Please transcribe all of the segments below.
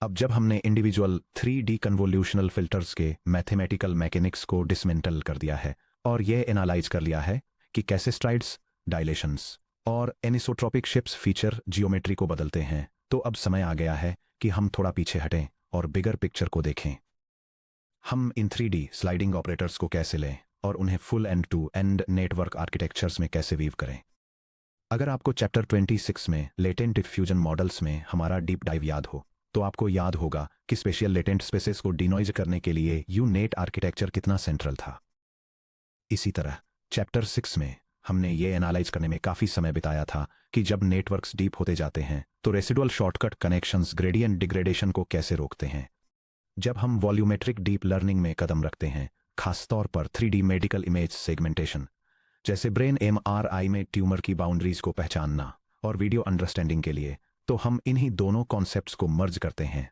अब जब हमने इंडिविजुअल 3D कन्वोल्यूशनल फिल्टर्स के मैथमेटिकल मैकेनिक्स को डिसमेंटल कर दिया है और यह एनालाइज कर लिया है कि कैसे स्ट्राइड्स, डायलेशंस और एनिसोट्रॉपिक शिफ्ट्स फीचर जियोमेट्री को बदलते हैं, तो अब समय आ गया है कि हम थोड़ा पीछे हटें और बिगर पिक्चर को देखें। हम इन 3D स्लाइडिंग ऑपरेटर्स को कैसे लें और उन्हें full end to end network architectures में कैसे वीव करें। अगर आपको चैप्टर 26 में लेटेंट डिफ्यूजन मॉडल्स में हमारा डीप डाइव याद हो, तो आपको याद होगा कि स्पेशियल लेटेंट स्पेसेस को डिनॉइज करने के लिए यूनेट आर्किटेक्चर कितना सेंट्रल था। इसी तरह चैप्टर 6 में हमने ये एनालाइज करने में काफ़ी समय बिताया था कि जब नेटवर्क्स डीप होते जाते हैं तो residual shortcut connections gradient degradation को कैसे रोकते हैं। जब हम वॉल्यूमेट्रिक डीप लर्निंग में कदम रखते हैं, खासतौर पर 3D मेडिकल इमेज सेगमेंटेशन जैसे ब्रेन MRI में ट्यूमर की बाउंड्रीज को पहचानना और वीडियो अंडरस्टैंडिंग के लिए, तो हम इन्हीं दोनों कॉन्सेप्ट्स को मर्ज करते हैं।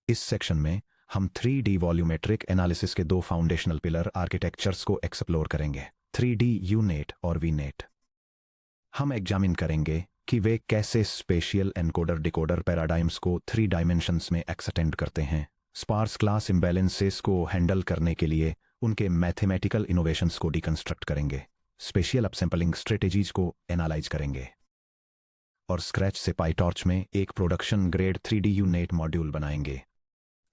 इस सेक्शन में हम 3D वॉल्यूमेट्रिक एनालिसिस के दो फाउंडेशनल पिलर आर्किटेक्चर्स को एक्सप्लोर करेंगे, 3D यूनेट और वीनेट। हम एग्जामिन करेंगे कि वे कैसे स्पेशियल एनकोडर डिकोडर पैराडाइम्स को 3 डायमेंशंस में एक्सटेंड करते हैं, स्पार्स क्लास इम्बैलेंसेस को हैंडल करने के लिए उनके मैथमेटिकल इनोवेशंस को डिकंस्ट्रक्ट करेंगे, स्पेशियल अपसैंपलिंग स्ट्रेटेजीज को एनालाइज करेंगे और स्क्रैच से पाईटॉर्च में एक production grade 3D UNet module बनाएंगे।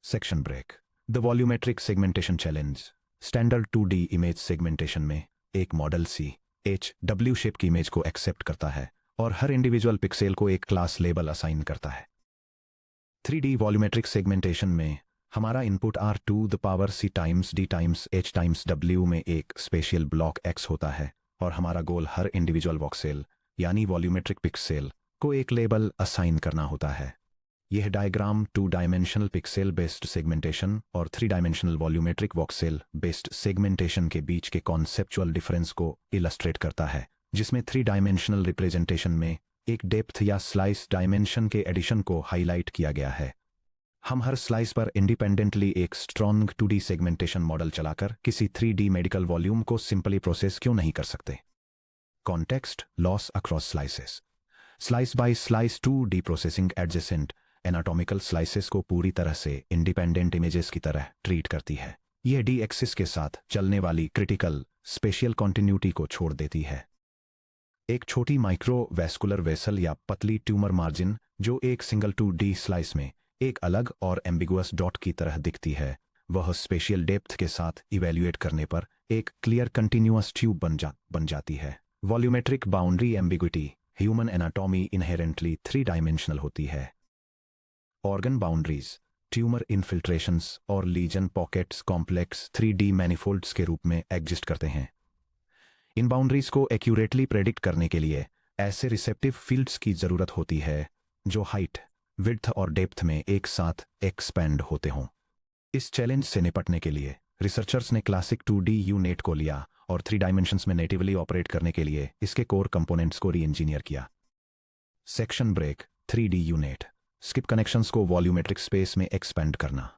Section break. The volumetric segmentation challenge. Standard 2D image segmentation में एक मॉडल CHW शेप की इमेज को एक्सेप्ट करता है और हर इंडिविजुअल पिक्सेल को एक क्लास लेबल असाइन करता है। 3D वॉल्यूमेट्रिक सेगमेंटेशन में हमारा input R⁴ times D times H times W में एक स्पेशियल ब्लॉक X होता है और हमारा गोल हर इंडिविजुअल वॉक्सेल यानी वॉल्यूमेट्रिक पिक्सेल को एक लेबल असाइन करना होता है। यह diagram 2 dimensional pixel based segmentation और 3 dimensional volumetric voxel based segmentation के बीच के कॉन्सेप्चुअल डिफरेंस को इलस्ट्रेट करता है, जिसमें 3 डायमेंशनल रिप्रेजेंटेशन में एक डेप्थ या स्लाइस डायमेंशन के एडिशन को हाईलाइट किया गया है। हम हर स्लाइस पर इंडिपेंडेंटली एक स्ट्रॉन्ग 2D सेगमेंटेशन मॉडल चलाकर किसी 3D मेडिकल वॉल्यूम को सिंपली प्रोसेस क्यों नहीं कर सकते। Context loss across slices. Slice by slice 2D processing adjacent anatomical slices को पूरी तरह से इंडिपेंडेंट इमेजेस की तरह ट्रीट करती है। यह D एक्सिस के साथ चलने वाली क्रिटिकल स्पेशियल कॉन्टिन्यूटी को छोड़ देती है। एक छोटी माइक्रोवैस्कुलर वेसल या पतली ट्यूमर मार्जिन जो एक सिंगल 2D स्लाइस में एक अलग और एम्बिगुअस डॉट की तरह दिखती है, वह स्पेशियल डेप्थ के साथ इवैल्यूएट करने पर एक क्लियर कंटिन्यूअस ट्यूब बन जाती है। Volumetric boundary ambiguity. Human anatomy inherently 3 dimensional होती है। ऑर्गन बाउंड्रीज, ट्यूमर इन्फिल्ट्रेशंस और लीजन पॉकेट्स कॉम्प्लेक्स 3D मैनिफोल्ड्स के रूप में एग्जिस्ट करते हैं। इन बाउंड्रीज को एक्यूरेटली प्रेडिक्ट करने के लिए ऐसे रिसेप्टिव फील्ड्स की जरूरत होती है जो हाइट, विड्थ और डेप्थ में एक साथ एक्सपैंड होते हों। इस चैलेंज से निपटने के लिए रिसर्चर्स ने क्लासिक 2D यूनेट को लिया और 3 डायमेंशंस में नेटिवली ऑपरेट करने के लिए इसके कोर कंपोनेंट्स को री इंजीनियर किया। Section break. 3D UNet skip connections को वॉल्यूमेट्रिक स्पेस में एक्सपेंड करना।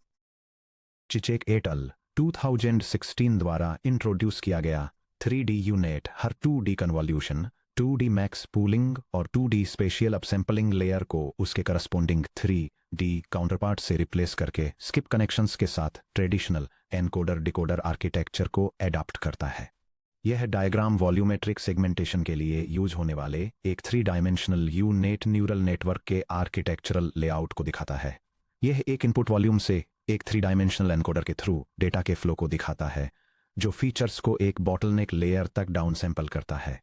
चिचेक एट अल 2016 द्वारा इंट्रोड्यूस किया गया 3D यूनेट हर 2D convolution, 2D max pooling और 2D स्पेशियल अपसैंपलिंग लेयर को उसके करस्पॉन्डिंग 3D काउंटरपार्ट से रिप्लेस करके स्किप कनेक्शंस के साथ ट्रेडिशनल एनकोडर डिकोडर आर्किटेक्चर को एडॉप्ट करता है। यह डायग्राम वॉल्यूमेट्रिक सेगमेंटेशन के लिए यूज होने वाले एक 3 डायमेंशनल यूनेट न्यूरल नेटवर्क के आर्किटेक्चरल लेआउट को दिखाता है। यह एक इनपुट वॉल्यूम से एक 3 डायमेंशनल एनकोडर के थ्रू डेटा के फ्लो को दिखाता है, जो फीचर्स को एक बॉटलनेक लेयर तक डाउन सैंपल करता है।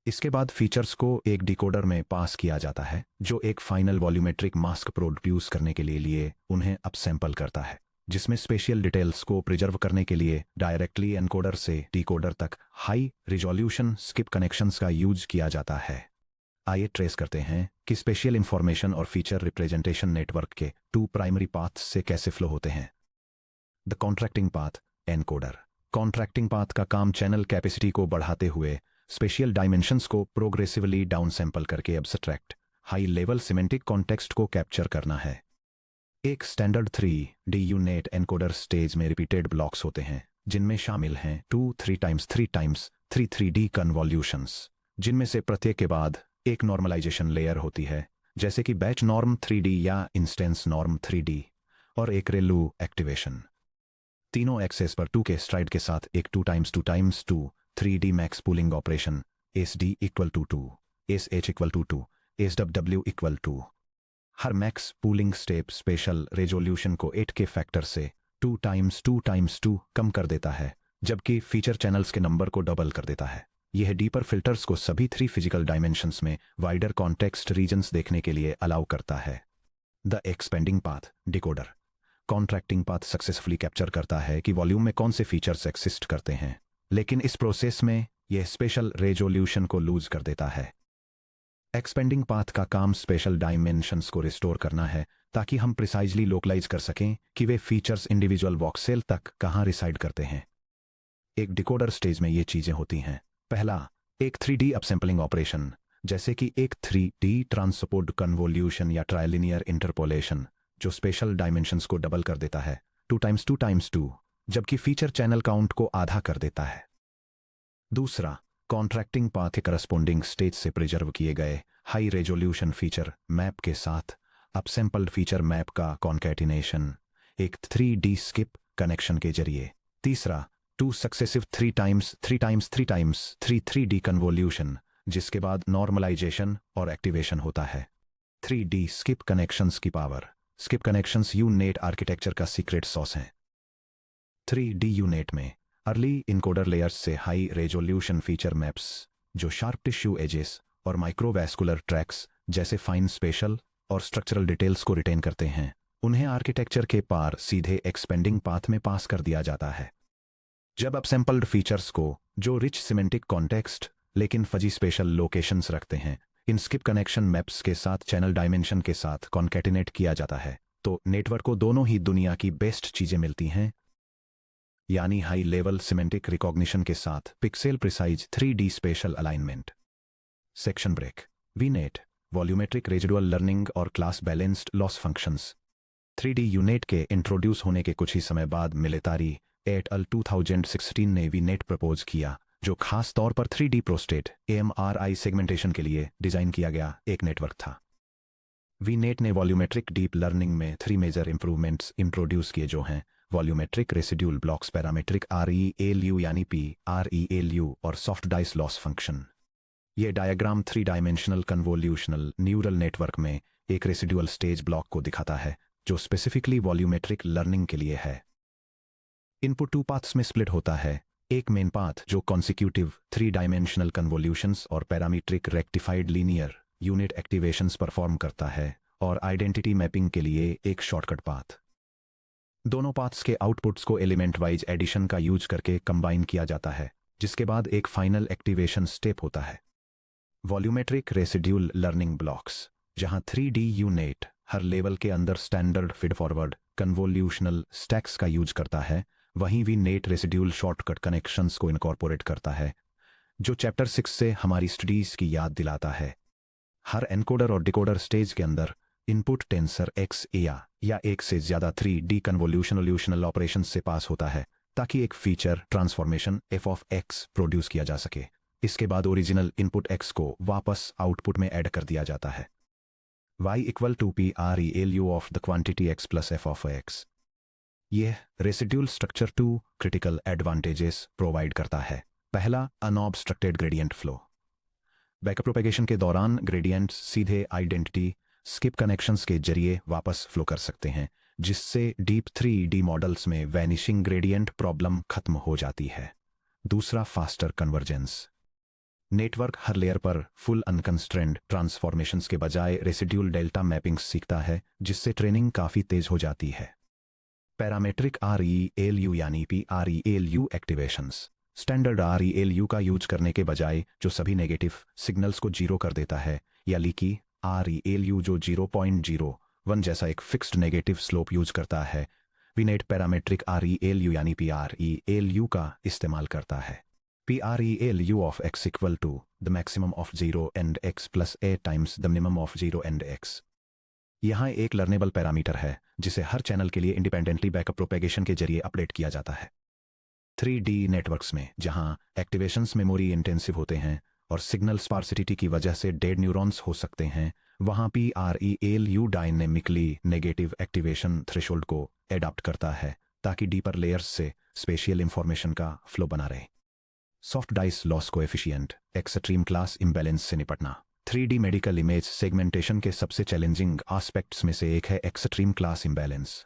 इसके बाद फीचर्स को एक डिकोडर में पास किया जाता है, जो एक फाइनल वॉल्यूमेट्रिक मास्क प्रोड्यूस करने के लिए उन्हें अपसैंपल करता है, जिसमें स्पेशियल डिटेल्स को प्रिजर्व करने के लिए डायरेक्टली एनकोडर से डिकोडर तक हाई रिजोल्यूशन स्किप कनेक्शंस का यूज किया जाता है। आइए ट्रेस करते हैं कि स्पेशियल इंफॉर्मेशन और फीचर रिप्रेजेंटेशन नेटवर्क के 2 प्राइमरी पाथ्स से कैसे फ्लो होते हैं। The contracting path encoder. Contracting path का काम चैनल कैपेसिटी को बढ़ाते हुए स्पेशियल डायमेंशंस को प्रोग्रेसिवली डाउन सैंपल करके abstract high level semantic context को कैप्चर करना है। एक standard 3D unit encoder stage में रिपीटेड ब्लॉक्स होते हैं, जिनमें शामिल हैं 2 3x3x3 3D कन्वॉल्यूशंस, जिनमें से प्रत्येक के बाद एक नॉर्मलाइजेशन लेयर होती है जैसे कि बैच नॉर्म 3D या इंस्टेंस नॉर्म 3D और एक रेलू एक्टिवेशन। तीनों एक्सेस पर 2 के स्ट्राइड के साथ एक 2x2x2 3D max pooling operation SD equal to 2, SH equal to 2, SW equal to. हर max pooling step special resolution को 8 के फैक्टर से 2x2x2 कम कर देता है, जबकि फीचर चैनल्स के नंबर को डबल कर देता है। यह डीपर फिल्टर्स को सभी 3 फिजिकल डायमेंशंस में वाइडर कॉन्टेक्स्ट रीजन्स देखने के लिए अलाउ करता है। The expanding path decoder contracting path successfully capture करता है कि वॉल्यूम में कौन से फीचर्स एक्सिस्ट करते हैं, लेकिन इस प्रोसेस में यह स्पेशल रेजोल्यूशन को लूज कर देता है। एक्सपेंडिंग पाथ का काम स्पेशल डायमेंशंस को रिस्टोर करना है ताकि हम प्रिसाइजली लोकलाइज कर सकें कि वे फीचर्स इंडिविजुअल वॉक्सेल तक कहां रिसाइड करते हैं। एक डिकोडर स्टेज में ये चीजें होती हैं। पहला, एक 3D अपसैंपलिंग ऑपरेशन, जैसे कि एक 3D ट्रांसपोर्ट कन्वोल्यूशन या ट्राइलिनियर इंटरपोलेशन, जो स्पेशल डायमेंशंस को डबल कर देता है 2x2x2, जबकि फीचर चैनल काउंट को आधा कर देता है। दूसरा, कॉन्ट्रैक्टिंग पाथ के करस्पॉन्डिंग स्टेज से प्रिजर्व किए गए हाई रेजोल्यूशन फीचर मैप के साथ अपसैंपल्ड फीचर मैप का कॉन्कैटिनेशन एक 3D स्किप कनेक्शन के जरिए। तीसरा, 2 सक्सेसिव 3x3x3x3 3D कन्वोल्यूशन, जिसके बाद नॉर्मलाइजेशन और एक्टिवेशन होता है। 3D स्किप कनेक्शंस की power. Skip connections unit architecture का सीक्रेट सॉस हैं। 3D यूनेट में अर्ली इनकोडर लेयर्स से हाई रेजोल्यूशन फीचर मैप्स, जो शार्प टिश्यू एजेस और माइक्रोवैस्कुलर ट्रैक्स जैसे फाइन स्पेशल और स्ट्रक्चरल डिटेल्स को रिटेन करते हैं, उन्हें आर्किटेक्चर के पार सीधे एक्सपेंडिंग पाथ में पास कर दिया जाता है। जब अपसैंपल्ड फीचर्स को, जो रिच सिमेंटिक कॉन्टेक्स्ट लेकिन फजी स्पेशल लोकेशंस रखते हैं, इन स्किप कनेक्शन मैप्स के साथ चैनल डायमेंशन के साथ कॉन्कैटिनेट किया जाता है, तो नेटवर्क को दोनों ही दुनिया की बेस्ट चीजें मिलती हैं, यानी हाई लेवल सिमेंटिक रिकॉग्निशन के साथ pixel precise 3D special alignment. Section break. VNet volumetric residual learning और class balanced loss functions. 3D UNet के इंट्रोड्यूस होने के कुछ ही समय बाद मिलितारी एट अल 2016 ने वीनेट प्रपोज किया, जो खास तौर पर 3D प्रोस्टेट AMRI सेगमेंटेशन के लिए डिजाइन किया गया एक नेटवर्क था। वीनेट ने वॉल्यूमेट्रिक डीप लर्निंग में 3 मेजर इंप्रूवमेंट्स इंट्रोड्यूस किए, जो हैं volumetric residual blocks, parametric RELU यानी PRELU और सॉफ्ट डाइस लॉस फंक्शन। ये diagram 3 dimensional convolutional neural network में एक रेसिड्यूअल स्टेज ब्लॉक को दिखाता है, जो स्पेसिफिकली वॉल्यूमेट्रिक लर्निंग के लिए है। इनपुट 2 पाथ्स में स्प्लिट होता है, एक मेन पाथ जो कॉन्सिक्यूटिव 3 डायमेंशनल कन्वोल्यूशंस और parametric rectified linear unit activations perform करता है, और आइडेंटिटी मैपिंग के लिए एक शॉर्टकट पाथ। दोनों पाथ्स के आउटपुट्स को एलिमेंट वाइज एडिशन का यूज करके कंबाइन किया जाता है, जिसके बाद एक फाइनल एक्टिवेशन स्टेप होता है। वॉल्यूमेट्रिक रेसिड्यूल लर्निंग ब्लॉक्स, जहां 3D यूनेट हर लेवल के अंदर standard feed forward convolutional stacks का यूज करता है, वहीं वीनेट रेसिड्यूल शॉर्टकट कनेक्शंस को इनकॉर्पोरेट करता है, जो चैप्टर 6 से हमारी स्टडीज की याद दिलाता है। हर एनकोडर और डिकोडर स्टेज के अंदर इनपुट टेंसर X या एक से ज्यादा 3D कन्वोल्यूशनल ऑपरेशन से पास होता है, ताकि एक feature transformation f of x produce किया जा सके। इसके बाद ओरिजिनल इनपुट x को वापस आउटपुट में ऐड कर दिया जाता है। y equal to PRELU of the quantity x plus f of x। यह residual structure 2 critical advantages provide करता है। पहला, unobstructed gradient flow. Backup propagation के दौरान ग्रेडियंट्स सीधे आइडेंटिटी स्किप कनेक्शंस के जरिए वापस फ्लो कर सकते हैं, जिससे डीप 3D मॉडल्स में वैनिशिंग ग्रेडियंट प्रॉब्लम खत्म हो जाती है। दूसरा, फास्टर कन्वर्जेंस। नेटवर्क हर लेयर पर फुल अनकंस्ट्रेंड ट्रांसफॉर्मेशंस के बजाय रेसिड्यूल डेल्टा मैपिंग्स सीखता है, जिससे ट्रेनिंग काफी तेज हो जाती है। पैरामेट्रिक RELU यानी PRELU एक्टिवेशंस। स्टैंडर्ड RELU का यूज करने के बजाय, जो सभी नेगेटिव सिग्नल्स को जीरो कर देता है, या लीकी RELU जो 0.01 जैसा एक फिक्स्ड नेगेटिव स्लोप यूज करता है, वीनेट पैरामेट्रिक RELU यानी PRELU का इस्तेमाल करता है। PRELU of x equal to the maximum of 0 and x plus a times the minimum of 0 and x। यहाँ एक लर्नेबल पैरामीटर है, जिसे हर चैनल के लिए इंडिपेंडेंटली बैकअप प्रोपेगेशन के जरिए अपडेट किया जाता है। 3D नेटवर्क्स में, जहाँ एक्टिवेशंस मेमोरी इंटेंसिव होते हैं और सिग्नल स्पार्सिटी की वजह से डेड न्यूरॉन्स हो सकते हैं, वहाँ PRELU dynamically negative activation threshold को एडाप्ट करता है ताकि डीपर लेयर्स से स्पेशियल इंफॉर्मेशन का फ्लो बना रहे। Soft dice loss coefficient extreme class imbalance से निपटना। 3D मेडिकल इमेज सेगमेंटेशन के सबसे चैलेंजिंग एस्पेक्ट्स में से एक है एक्सट्रीम क्लास इम्बैलेंस।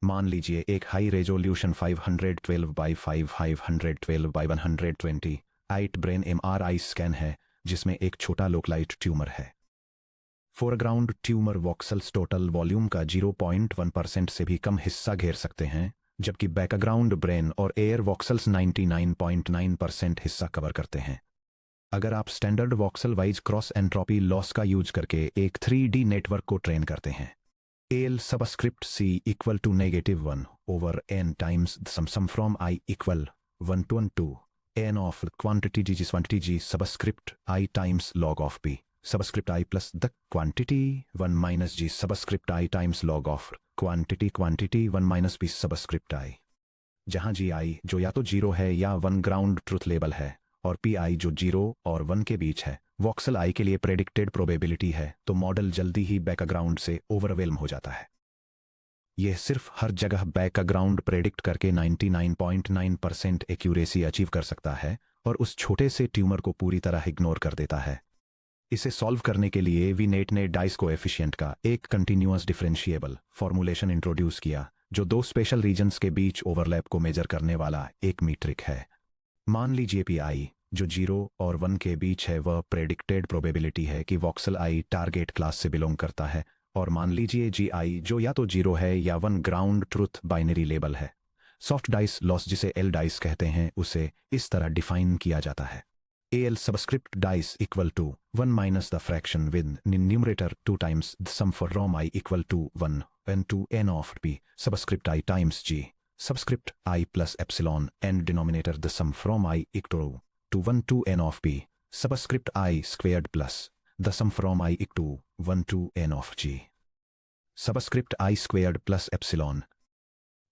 मान लीजिए एक high resolution 512 by 512 by 120 8 brain MRI scan है जिसमें एक छोटा लोकलाइट ट्यूमर है। फोरग्राउंड ट्यूमर वॉक्सल्स टोटल वॉल्यूम का 0.1% से भी कम हिस्सा घेर सकते हैं, जबकि बैकग्राउंड ब्रेन और एयर वॉक्सल्स 99.9% हिस्सा कवर करते हैं। अगर आप standard voxel wise cross entropy loss का यूज करके एक 3D नेटवर्क को ट्रेन करते हैं, AL subscript C equal to -1 over n times sum from I equal 1 to 2 n of quantity G subscript I times log of P subscript I plus the quantity 1 minus G subscript I times log of quantity 1 minus P subscript I, जहां GI जो या तो 0 है या 1 ground truth level है और PI जो 0 और 1 के बीच है वॉक्सल I के लिए प्रेडिक्टेड प्रोबेबिलिटी है, तो मॉडल जल्दी ही बैकग्राउंड से ओवरवेल्म हो जाता है। यह सिर्फ हर जगह बैकग्राउंड प्रेडिक्ट करके 99.9% एक्यूरेसी अचीव कर सकता है और उस छोटे से ट्यूमर को पूरी तरह इग्नोर कर देता है। इसे सॉल्व करने के लिए VNet ने डाइस कोएफिशिएंट का एक कंटिन्यूअस डिफरेंशिएबल फॉर्मूलेशन इंट्रोड्यूस किया जो दो स्पेशल रीजन्स के बीच ओवरलैप को मेजर करने वाला एक मीट्रिक है। मान लीजिए PI जो 0 और 1 के बीच है वह प्रेडिक्टेड प्रोबेबिलिटी है कि वॉक्सल I टारगेट क्लास से बिलोंग करता है, और मान लीजिए GI जो या तो 0 है या 1 ग्राउंड ट्रुथ बाइनरी लेबल है। सॉफ्ट डाइस लॉस जिसे L डाइस कहते हैं उसे इस तरह डिफाइन किया जाता है। AL subscript dice equal to 1 माइनस the fraction with numerator 2 times the sum from I equal to 1 and to n of P subscript I times G subscript I plus epsilon n denominator the sum from I equal to 1 to n of P subscript I squared plus the sum from I equal to 1 to n of G subscript I squared plus epsilon,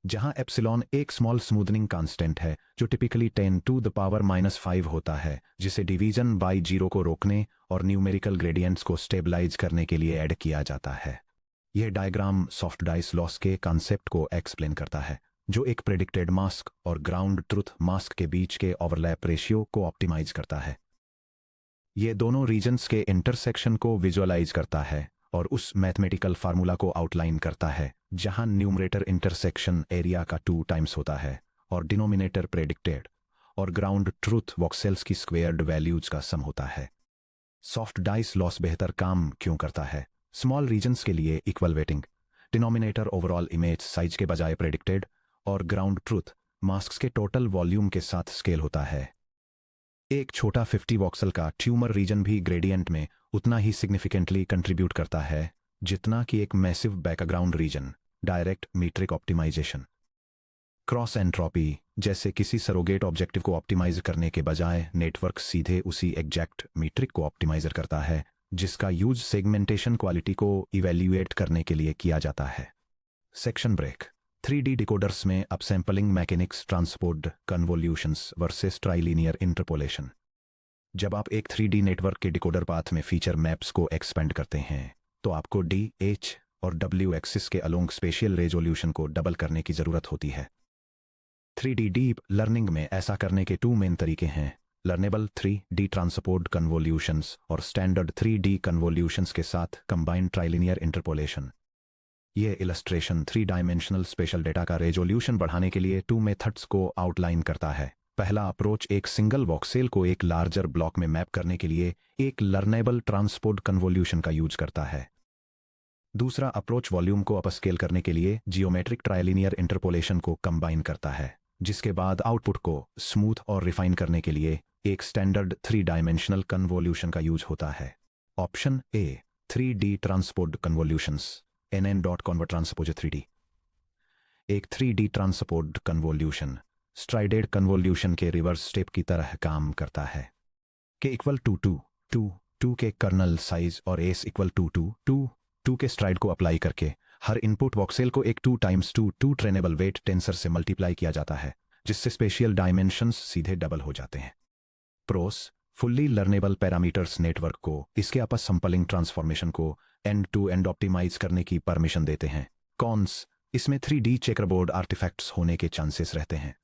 जहां epsilon एक small smoothening constant है जो typically 10 to the power -5 होता है, जिसे division bye 0 को रोकने और न्यूमेरिकल ग्रेडियंट्स को स्टेबलाइज करने के लिए ऐड किया जाता है। यह डायग्राम सॉफ्ट डाइस लॉस के कॉन्सेप्ट को एक्सप्लेन करता है, जो एक प्रेडिक्टेड मास्क और ग्राउंड ट्रुथ मास्क के बीच के ओवरलैप रेशियो को ऑप्टिमाइज करता है। यह दोनों रीजन्स के इंटरसेक्शन को विजुअलाइज करता है और उस मैथमेटिकल फार्मूला को आउटलाइन करता है जहां न्यूमरेटर इंटरसेक्शन एरिया का 2 टाइम्स होता है और डिनोमिनेटर प्रेडिक्टेड और ग्राउंड ट्रुथ वॉक्सेल्स की स्क्वेयर्ड वैल्यूज का सम होता है। सॉफ्ट डाइस लॉस बेहतर काम क्यों करता है? स्मॉल रीजन्स के लिए equal waiting, denominator overall image size के बजाय प्रेडिक्टेड और ग्राउंड ट्रुथ मास्क्स के टोटल वॉल्यूम के साथ स्केल होता है। एक छोटा 50 वॉक्सल का ट्यूमर रीजन भी ग्रेडियंट में उतना ही सिग्निफिकेंटली कंट्रीब्यूट करता है जितना कि एक massive background region. Direct metric optimization cross entropy जैसे किसी सरोगेट ऑब्जेक्टिव को ऑप्टिमाइज करने के बजाय नेटवर्क सीधे उसी एग्जैक्ट मीट्रिक को ऑप्टिमाइजर करता है जिसका यूज सेगमेंटेशन क्वालिटी को इवैल्यूएट करने के लिए किया जाता है। सेक्शन ब्रेक 3D डिकोडर्स में upsampling mechanics transport convolutions versus trilinear interpolation. जब आप एक 3D नेटवर्क के डिकोडर पाथ में फीचर मैप्स को एक्सपेंड करते हैं तो आपको D, H और W एक्सिस के अलोंग स्पेशियल रेजोल्यूशन को डबल करने की जरूरत होती है। 3D डीप लर्निंग में ऐसा करने के 2 मेन तरीके हैं, लर्नेबल 3D ट्रांसपोर्ट कन्वोल्यूशंस और स्टैंडर्ड 3D कन्वोल्यूशंस के साथ कंबाइंड ट्राइलिनियर इंटरपोलेशन। यह इलस्ट्रेशन 3 डायमेंशनल स्पेशल डेटा का रेजोल्यूशन बढ़ाने के लिए 2 मेथड्स को आउटलाइन करता है। पहला अप्रोच एक सिंगल वॉक्सेल को एक लार्जर ब्लॉक में मैप करने के लिए एक लर्नेबल ट्रांसपोर्ट कन्वोल्यूशन का यूज करता है। दूसरा अप्रोच वॉल्यूम को अपस्केल करने के लिए जियोमेट्रिक ट्राइलिनियर इंटरपोलेशन को कंबाइन करता है, जिसके बाद आउटपुट को स्मूथ और रिफाइन करने के लिए एक स्टैंडर्ड 3 डायमेंशनल कन्वोल्यूशन का यूज होता है। Option A 3D transport convolutions NN.convert transpose 3D। एक 3D ट्रांसपोर्ट कन्वोल्यूशन स्ट्राइडेड कन्वोल्यूशन के रिवर्स स्टेप की तरह काम करता है। के इक्वल टू 2 के कर्नल साइज और एस इक्वल टू 2 के स्ट्राइड को अप्लाई करके हर इनपुट वॉक्सेल को एक 2 टाइम्स 2 ट्रेनेबल वेट टेंसर से मल्टीप्लाई किया जाता है, जिससे स्पेशियल डायमेंशंस सीधे डबल हो जाते हैं। Pros fully learnable parameters network को इसके आपस सैंपलिंग ट्रांसफॉर्मेशन को एंड टू एंड ऑप्टिमाइज करने की परमिशन देते हैं। कॉन्स, इसमें 3D चेकरबोर्ड आर्टिफैक्ट्स होने के चांसेस रहते हैं।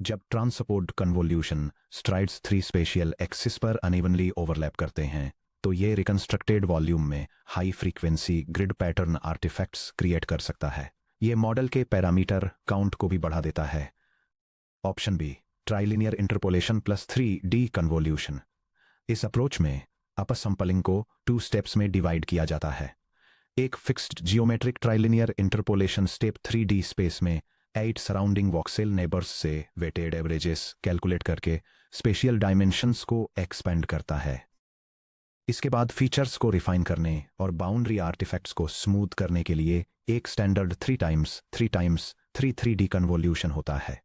जब transport convolution strides 3 spatial axis पर अनइवनली ओवरलैप करते हैं तो ये रिकंस्ट्रक्टेड वॉल्यूम में high frequency grid pattern artifacts create कर सकता है। ये मॉडल के पैरामीटर काउंट को भी बढ़ा देता है। Option B, trilinear interpolation plus 3D convolution. इस अप्रोच में आपस सैंपलिंग को 2 स्टेप्स में डिवाइड किया जाता है। एक fixed geometric trilinear interpolation step 3D space में 8 सराउंडिंग वॉक्सेल नेबर्स से वेटेड एवरेजेस कैलकुलेट करके स्पेशियल डायमेंशंस को एक्सपेंड करता है। इसके बाद फीचर्स को रिफाइन करने और बाउंड्री आर्टिफैक्ट्स को स्मूथ करने के लिए एक स्टैंडर्ड 3x3x3 3D कन्वोल्यूशन होता है।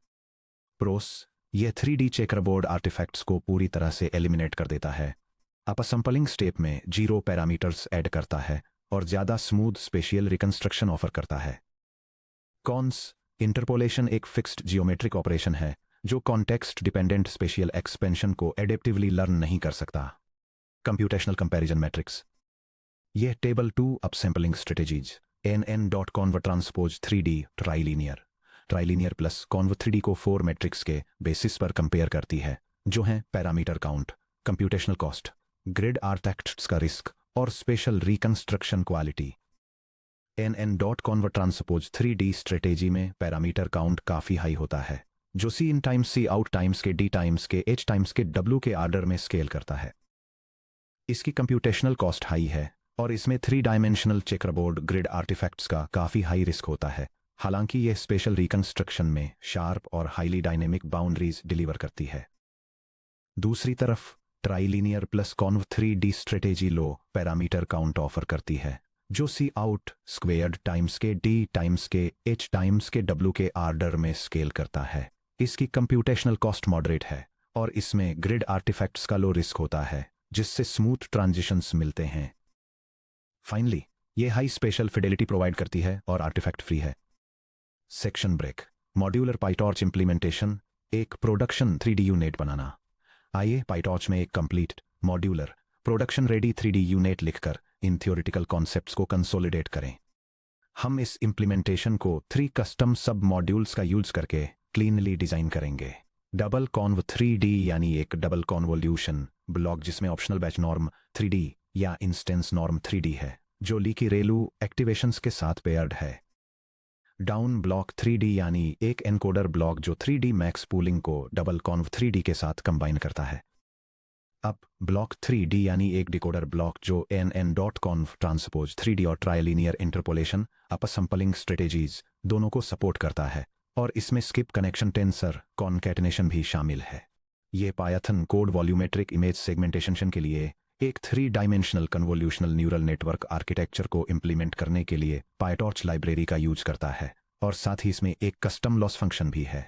प्रोस, यह 3D चेकरबोर्ड आर्टिफैक्ट्स को पूरी तरह से एलिमिनेट कर देता है। अपसैंपलिंग स्टेप में 0 पैरामीटर्स ऐड करता है और ज़्यादा स्मूथ स्पेशियल रिकंस्ट्रक्शन ऑफर करता है। कॉन्स, इंटरपोलेशन एक फिक्स्ड जियोमेट्रिक ऑपरेशन है जो कॉन्टेक्स्ट डिपेंडेंट स्पेशियल एक्सपेंशन को एडेप्टिवली लर्न नहीं कर सकता। कंप्यूटेशनल कंपैरिजन मैट्रिक्स, यह table 2 upsampling strategies NN.conv transpose 3D trilinear plus conv 3D को 4 मैट्रिक्स के बेसिस पर कंपेयर करती है, जो हैं parameter count, computational cost, grid artifacts का रिस्क और special reconstruction quality. NN.conv transpose 3D strategy में पैरामीटर काउंट काफ़ी हाई होता है, जो C in times C out times K D times K H times K W के order में scale करता है। इसकी कंप्यूटेशनल कॉस्ट हाई है और इसमें 3 डायमेंशनल चेकरबोर्ड ग्रिड आर्टिफैक्ट्स का काफ़ी हाई रिस्क होता है। हालांकि यह स्पेशल रिकंस्ट्रक्शन में शार्प और हाईली डायनेमिक बाउंड्रीज डिलीवर करती है। दूसरी तरफ ट्राइलिनियर प्लस कॉन्व 3D स्ट्रेटेजी लो पैरामीटर काउंट ऑफर करती है, जो C out squared times K D times K H times K W के आर्डर में स्केल करता है। इसकी कंप्यूटेशनल कॉस्ट मॉडरेट है और इसमें ग्रिड आर्टिफैक्ट्स का लो रिस्क होता है, जिससे स्मूथ ट्रांजिशंस मिलते हैं। फाइनली, ये हाई स्पेशल फिडेलिटी प्रोवाइड करती है और आर्टिफैक्ट फ्री है। Section break, modular PyTorch implementation, एक प्रोडक्शन 3D यूनिट बनाना। आइए पाइटॉर्च में एक complete modular production ready 3D unit लिखकर इन थ्योरेटिकल कॉन्सेप्ट्स को कंसोलिडेट करें। हम इस इंप्लीमेंटेशन को 3 कस्टम सब मॉड्यूल्स का यूज करके क्लीनली डिजाइन करेंगे। डबल कॉन्व 3D यानी एक डबल कॉन्वोल्यूशन ब्लॉक जिसमें ऑप्शनल बैच नॉर्म 3D या इंस्टेंस नॉर्म 3D है, जो लीकी रेलू एक्टिवेशंस के साथ पेयर्ड है। डाउन ब्लॉक 3D यानी एक एनकोडर ब्लॉक जो 3D मैक्स पूलिंग को डबल कॉन्व 3D के साथ कंबाइन करता है। अप ब्लॉक 3D यानी एक डिकोडर ब्लॉक जो NN.conv ट्रांसपोज 3D और ट्राइलिनियर इंटरपोलेशन अपसैंपलिंग स्ट्रेटेजीज दोनों को सपोर्ट करता है और इसमें स्किप कनेक्शन टेंसर कॉन्कैटिनेशन भी शामिल है। ये Python code volumetric image segmentation के लिए एक 3 dimensional convolutional neural network architecture को इंप्लीमेंट करने के लिए पायटॉर्च लाइब्रेरी का यूज करता है और साथ ही इसमें एक कस्टम लॉस फंक्शन भी है।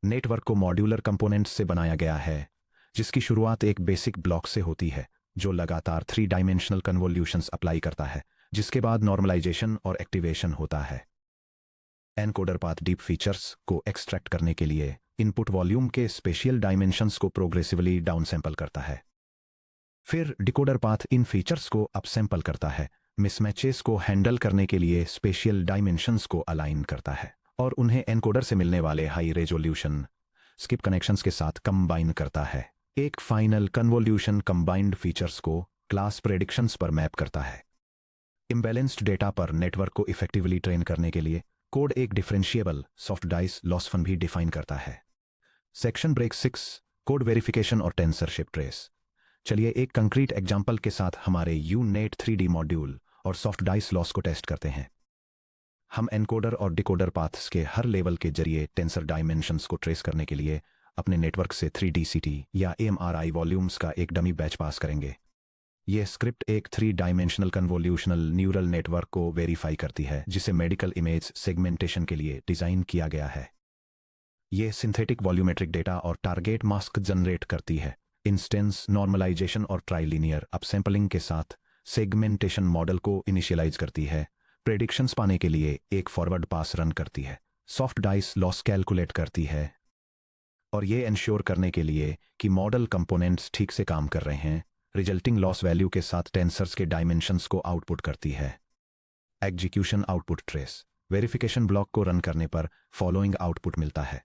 नेटवर्क को मॉड्यूलर कंपोनेंट्स से बनाया गया है, जिसकी शुरुआत एक बेसिक ब्लॉक से होती है जो लगातार 3 डायमेंशनल कन्वोल्यूशंस अप्लाई करता है, जिसके बाद नॉर्मलाइजेशन और एक्टिवेशन होता है। एनकोडर पाथ डीप फीचर्स को एक्सट्रैक्ट करने के लिए इनपुट वॉल्यूम के स्पेशियल डायमेंशंस को प्रोग्रेसिवली डाउन सैंपल करता है। फिर डिकोडर पाथ इन फीचर्स को अप सैंपल करता है, मिसमैचेस को हैंडल करने के लिए स्पेशियल डायमेंशंस को अलाइन करता है और उन्हें एनकोडर से मिलने वाले हाई रेजोल्यूशन स्किप कनेक्शंस के साथ कंबाइन करता है। एक फाइनल कन्वोल्यूशन कंबाइंड फीचर्स को क्लास प्रेडिक्शंस पर मैप करता है। इम्बैलेंस्ड डेटा पर नेटवर्क को इफेक्टिवली ट्रेन करने के लिए कोड एक differentiable soft dice loss fun भी डिफाइन करता है। सेक्शन ब्रेक 6, कोड वेरिफिकेशन और टेंसरशिप ट्रेस। चलिए एक कंक्रीट एग्जांपल के साथ हमारे यूनेट 3D मॉड्यूल और सॉफ्ट डाइस लॉस को टेस्ट करते हैं। हम एनकोडर और डिकोडर पाथ्स के हर लेवल के जरिए टेंसर डायमेंशंस को ट्रेस करने के लिए अपने नेटवर्क से 3DCT या AMRI वॉल्यूम्स का एक डमी बैच पास करेंगे। यह स्क्रिप्ट एक 3 डायमेंशनल कन्वोल्यूशनल न्यूरल नेटवर्क को वेरीफाई करती है, जिसे मेडिकल इमेज सेगमेंटेशन के लिए डिजाइन किया गया है। यह सिंथेटिक वॉल्यूमेट्रिक डेटा और टारगेट मास्क जनरेट करती है। इंस्टेंस नॉर्मलाइजेशन और ट्राइलिनियर अपसैंपलिंग के साथ सेगमेंटेशन मॉडल को इनिशियलाइज करती है, प्रेडिक्शंस पाने के लिए एक फॉरवर्ड पास रन करती है, सॉफ्ट डाइस लॉस कैलकुलेट करती है। और ये इंश्योर करने के लिए कि मॉडल कंपोनेंट्स ठीक से काम कर रहे हैं, रिजल्टिंग लॉस वैल्यू के साथ टेंसर्स के डायमेंशंस को आउटपुट करती है। Execution output trace verification block को रन करने पर फॉलोइंग आउटपुट मिलता है।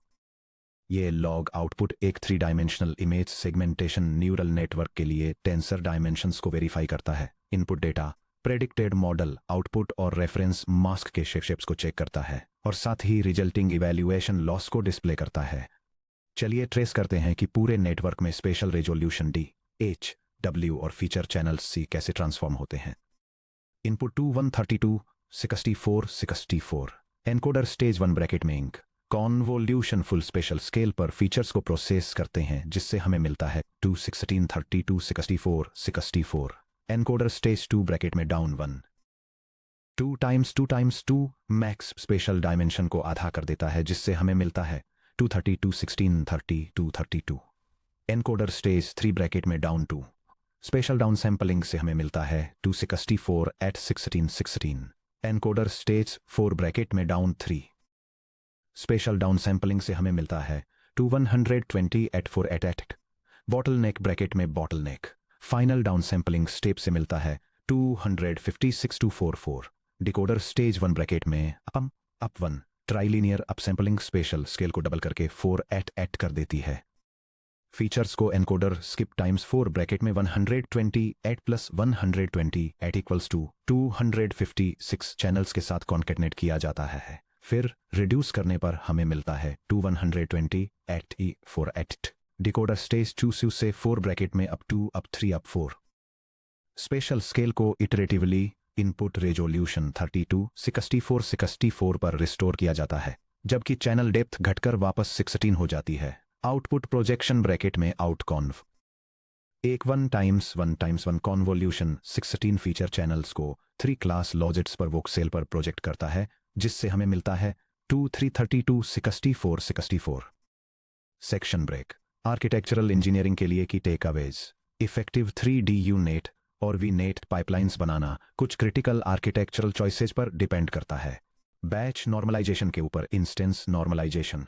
ये लॉग आउटपुट एक 3 dimensional image segmentation neural network के लिए टेंसर डायमेंशंस को वेरीफाई करता है। Input data, predicted model output और रेफरेंस मास्क के शेप्स को चेक करता है और साथ ही रिजल्टिंग इवैल्यूएशन लॉस को डिस्प्ले करता है। चलिए ट्रेस करते हैं कि पूरे नेटवर्क में special resolution D, H, W और फीचर चैनल्स सी कैसे ट्रांसफॉर्म होते हैं। इनपुट 2 132 64 64 एनकोडर स्टेज 1 ब्रैकेट में inc convolution full special scale पर फीचर्स को प्रोसेस करते हैं, जिससे हमें मिलता है 2 16 32 64 64 एनकोडर स्टेज 2 ब्रैकेट में down 1 2 times 2 max special dimension को आधा कर देता है, जिससे हमें मिलता है 232 16 30 232 एनकोडर स्टेज 3 ब्रैकेट में डाउन 2 स्पेशल डाउन सैंपलिंग से हमें मिलता है 264 at 16 16 एनकोडर स्टेज 4 ब्रैकेट में डाउन 3 स्पेशल डाउन सैंपलिंग से हमें मिलता है 120 at 4 at 8 bottleneck bracket में bottleneck final down sampling step से मिलता है 256 244 डिकोडर स्टेज 1 ब्रैकेट में up 1 trilinear up sampling special scale को डबल करके 4 at 8 कर देती है। फीचर्स को एनकोडर स्किप टाइम्स 4 ब्रैकेट में 120 8 plus 120 eight equals to 256 channels के साथ कॉन्केटनेट किया जाता है। फिर रिड्यूस करने पर हमें मिलता है 120 एट ई 4 एट डिकोडर स्टेज 2 से 4 ब्रैकेट में up 2 up 3 up 4 special scale को इटरेटिवली इनपुट रेजोल्यूशन 32 64 64 पर रिस्टोर किया जाता है, जबकि चैनल डेप्थ घटकर वापस 16 हो जाती है। आउटपुट प्रोजेक्शन ब्रैकेट में आउटकॉन्व 1 टाइम्स 1 कॉन्वोल्यूशन 16 फीचर चैनल्स को 3 क्लास लॉजिट्स पर वोक्सेल पर प्रोजेक्ट करता है, जिससे हमें मिलता है 2 332 64 64 सेक्शन ब्रेक आर्किटेक्चरल इंजीनियरिंग के लिए की takeaways effective 3D UNet और वी नेट पाइपलाइंस बनाना कुछ क्रिटिकल आर्किटेक्चरल चॉइसेस पर डिपेंड करता है। बैच नॉर्मलाइजेशन के ऊपर इंस्टेंस नॉर्मलाइजेशन,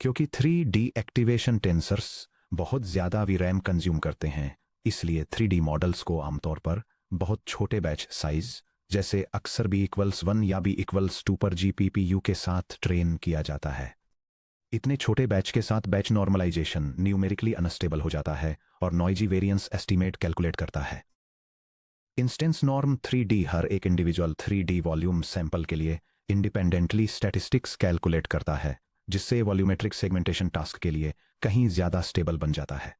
क्योंकि 3D एक्टिवेशन टेंसर्स बहुत ज़्यादा VRAM कंज्यूम करते हैं, इसलिए 3D मॉडल्स को आमतौर पर बहुत छोटे बैच साइज जैसे अक्सर B=1 या B=2 पर GPPU के साथ ट्रेन किया जाता है। इतने छोटे बैच के साथ बैच नॉर्मलाइजेशन न्यूमेरिकली अनस्टेबल हो जाता है और नॉइजी वेरिएंस एस्टीमेट कैलकुलेट करता है। इंस्टेंस नॉर्म 3D हर एक इंडिविजुअल 3D वॉल्यूम सैंपल के लिए इंडिपेंडेंटली स्टैटिस्टिक्स कैलकुलेट करता है, जिससे वॉल्यूमेट्रिक सेगमेंटेशन टास्क के लिए कहीं ज्यादा स्टेबल बन जाता है।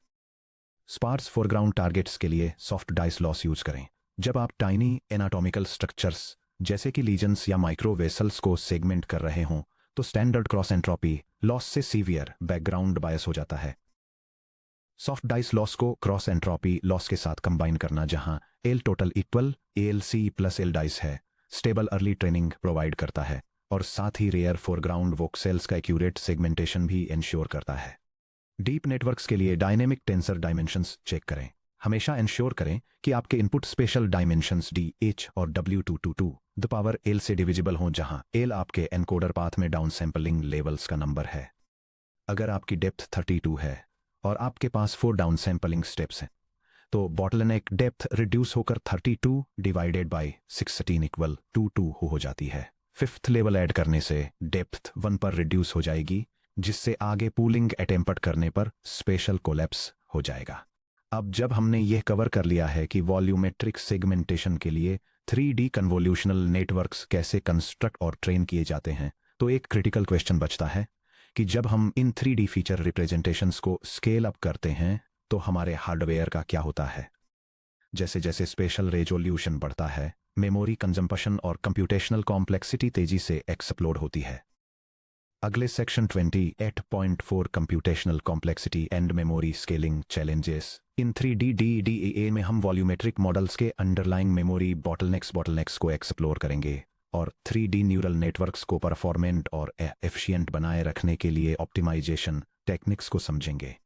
स्पार्स फोरग्राउंड टारगेट्स के लिए सॉफ्ट डाइस लॉस यूज करें। जब आप टाइनी एनाटॉमिकल स्ट्रक्चर्स जैसे कि लीजन्स या माइक्रो वेसल्स को सेगमेंट कर रहे हों, तो स्टैंडर्ड क्रॉस एंट्रोपी लॉस से सीवियर बैकग्राउंड बायस हो जाता है। सॉफ्ट डाइस लॉस को क्रॉस एंट्रोपी लॉस के साथ कंबाइन करना, जहां L total equal ALC plus L dice है, स्टेबल अर्ली ट्रेनिंग प्रोवाइड करता है और साथ ही रेयर फोरग्राउंड वोक्सेल्स का एक्यूरेट सेगमेंटेशन भी इंश्योर करता है। डीप नेटवर्क्स के लिए डायनेमिक टेंसर डायमेंशंस चेक करें। हमेशा इंश्योर करें कि आपके input special dimensions D, H और W222 द पावर L से डिविजिबल हों, जहां L आपके एनकोडर पाथ में डाउन सैंपलिंग लेवल्स का नंबर है। अगर आपकी डेप्थ 32 है और आपके पास 4 डाउन सैंपलिंग स्टेप्स हैं, तो बॉटलनेक डेप्थ रिड्यूस होकर 32 डिवाइडेड बाय 16 इक्वल 22 हो जाती है। 5th लेवल ऐड करने से डेप्थ 1 पर रिड्यूस हो जाएगी, जिससे आगे पूलिंग अटेम्प्ट करने पर स्पेशल कोलैप्स हो जाएगा। अब जब हमने यह कवर कर लिया है कि वॉल्यूमेट्रिक सेगमेंटेशन के लिए 3D कन्वोल्यूशनल नेटवर्क्स कैसे कंस्ट्रक्ट और ट्रेन किए जाते हैं, तो एक क्रिटिकल क्वेश्चन बचता है कि जब हम इन 3D फीचर रिप्रेजेंटेशंस को स्केल अप करते हैं, तो हमारे हार्डवेयर का क्या होता है। जैसे जैसे स्पेशल रेजोल्यूशन बढ़ता है, मेमोरी कंजम्पशन और कंप्यूटेशनल कॉम्प्लेक्सिटी तेजी से एक्सप्लोड होती है। अगले section 28.4 computational complexity and memory scaling challenges in 3D DDA में हम वॉल्यूमेट्रिक मॉडल्स के अंडरलाइंग मेमोरी बॉटलनेक्स को एक्सप्लोर करेंगे और 3D न्यूरल नेटवर्क्स को परफॉर्मेंट और एफिशिएंट बनाए रखने के लिए ऑप्टिमाइजेशन टेक्निक्स को समझेंगे।